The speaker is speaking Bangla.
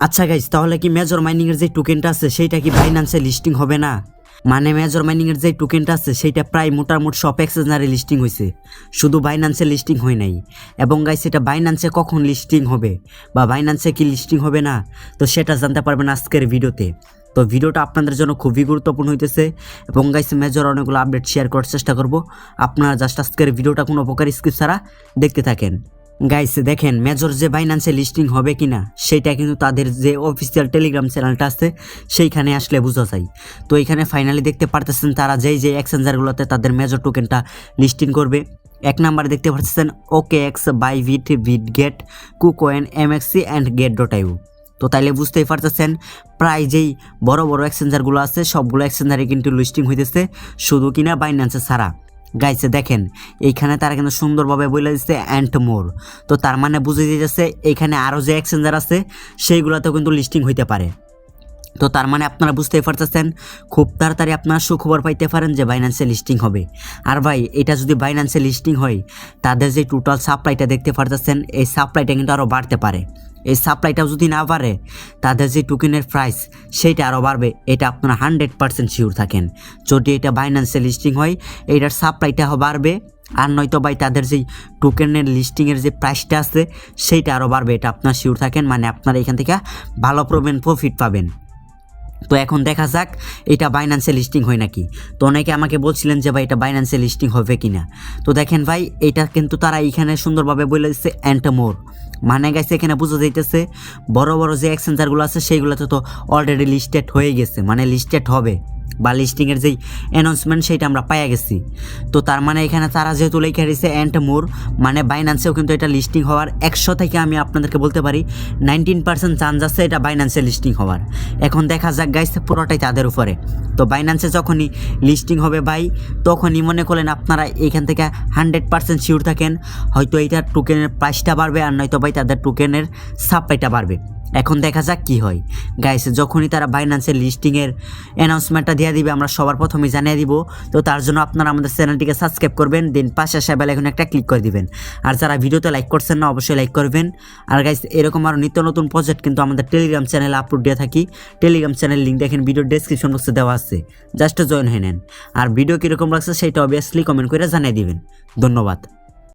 আচ্ছা গাইস, তাহলে কি মেজর মাইনিং এর যে টোকেনটা আছে সেইটা কি বাইন্যান্সে লিস্টিং হবে না? মানে মেজর মাইনিং এর যে টোকেনটা আছে সেইটা প্রায় মোটামুটি সব এক্সচেঞ্জারে লিস্টিং হয়েছে, শুধু বাইন্যান্সে লিস্টিং হয় নাই। এবং গাইস এটা বাইন্যান্সে কখন লিস্টিং হবে বা বাইন্যান্সে কি লিস্টিং হবে না, তো সেটা জানতে পারবেন আজকের ভিডিওতে। তো ভিডিওটা আপনাদের জন্য খুবই গুরুত্বপূর্ণ হইতেছে এবং গাইস মেজর অনেকগুলো আপডেট শেয়ার করার চেষ্টা করব। আপনারা জাস্ট আজকের ভিডিওটা কোনো প্রকার স্কিপ ছাড়া দেখতে থাকেন। গাইস দেখেন, মেজর যে বাইন্যান্সে লিস্টিং হবে কিনা সেটা কিন্তু তাদের যে অফিসিয়াল টেলিগ্রাম চ্যানেলটা আছে সেইখানে আসলে বোঝা যায়। তো এখানে ফাইনালি দেখতে পারতেছেন তারা যেই এক্সচেঞ্জারগুলোতে তাদের মেজর টোকেনটা লিস্টিং করবে। এক নম্বরে দেখতে পাচ্ছেন OKX, Bybit, Bitget, KuCoin, MXC and get.io। তো তাইলে বুঝতেই পারতেছেন প্রায় যেই বড় বড় এক্সচেঞ্জারগুলো আছে সবগুলো এক্সচেঞ্জারে কিন্তু লিস্টিং হইতেছে, শুধু কিনা বাইন্যান্সে ছাড়া। গাইছে দেখেন এইখানে তারা কিন্তু সুন্দরভাবে বলে দিচ্ছে অ্যান্ড মোর। তো তার মানে বুঝে দিতেছে এইখানে আরও যে এক্সচেঞ্জার আছে সেইগুলোতেও কিন্তু লিস্টিং হইতে পারে। তো তার মানে আপনারা বুঝতেই পারতেছেন খুব তাড়াতাড়ি আপনারা সুখবর পাইতে পারেন যে বাইন্যান্সে লিস্টিং হবে। আর ভাই এটা যদি বাইন্যান্সে লিস্টিং হয় তাদের যে টোটাল সাপ্লাইটা দেখতে পারতেছেন এই সাপ্লাইটা কিন্তু আরও বাড়তে পারে। এই সাপ্লাইটাও যদি না বাড়ে তাদের যে টোকেনের প্রাইস সেইটা আরও বাড়বে, এটা আপনারা 100% শিওর থাকেন। যদি এটা বাইন্যান্সে লিস্টিং হয় এইটার সাপ্লাইটা বাড়বে, আর নয়তো ভাই তাদের যেই টোকেনের লিস্টিংয়ের যে প্রাইসটা আছে সেইটা আরও বাড়বে, এটা আপনারা শিওর থাকেন। মানে আপনারা এখান থেকে ভালো প্রফিট পাবেন। তো এখন দেখা যাক এটা বাইন্যান্সে লিস্টিং হয় নাকি। তো অনেকে আমাকে বলছিলেন যে ভাই এটা বাইন্যান্সে লিস্টিং হবে কিনা। তো দেখেন ভাই এটা কিন্তু তারা এখানে সুন্দরভাবে বলে দিচ্ছে অ্যান্ড মোর। মানে গেছে এখানে বোঝা যাইতেছে বড় বড় যে এক্সচেঞ্জারগুলো আছে সেইগুলোতে তো অলরেডি লিস্টেড হয়ে গেছে, মানে লিস্টেড হবে বা লিস্টিংয়ের যেই অ্যানাউন্সমেন্ট সেইটা আমরা পাইয়া গেছি। তো তার মানে এখানে তারা যেহেতু লেখা দিয়েছে অ্যান্ড মোর, মানে বাইন্যান্সেও কিন্তু এটা লিস্টিং হওয়ার 100 থেকে আমি আপনাদেরকে বলতে পারি 19% চান্স আছে এটা বাইন্যান্সে লিস্টিং হওয়ার। এখন দেখা যাক গাইস পুরোটাই তাদের উপরে। তো বাইন্যান্সে যখনই লিস্টিং হবে ভাই তখনই মনে করলেন আপনারা এখান থেকে 100% শিওর থাকেন হয়তো এইটার টোকেনের প্রাইসটা বাড়বে আর নয়তো ভাই তাদের টোকেনের সাপ্লাইটা বাড়বে। এখন দেখা যাক কি হয় গাইস। যখনই তারা বাইন্যান্সের লিস্টিংয়ের অ্যানাউন্সমেন্টটা দিয়ে দিবে আমরা সবার প্রথমেই জানিয়ে দিব। তো তার জন্য আপনারা আমাদের চ্যানেলটিকে সাবস্ক্রাইব করবেন, দেন পাশে আসা বেল আইকনে একটা ক্লিক করে দিবেন। আর যারা ভিডিওতে লাইক করছেন না অবশ্যই লাইক করবেন। আর গাইস এরকম আরও নিত্য নতুন প্রজেক্ট কিন্তু আমাদের টেলিগ্রাম চ্যানেলে আপলোড দিয়ে থাকি। টেলিগ্রাম চ্যানেল লিঙ্ক দেখেন ভিডিও ডেসক্রিপশন বক্সে দেওয়া আছে, জাস্ট জয়েন হয়ে নেন। আর ভিডিও কীরকম লাগছে সেটা অবভিয়াসলি কমেন্ট করে জানিয়ে দিবেন। ধন্যবাদ।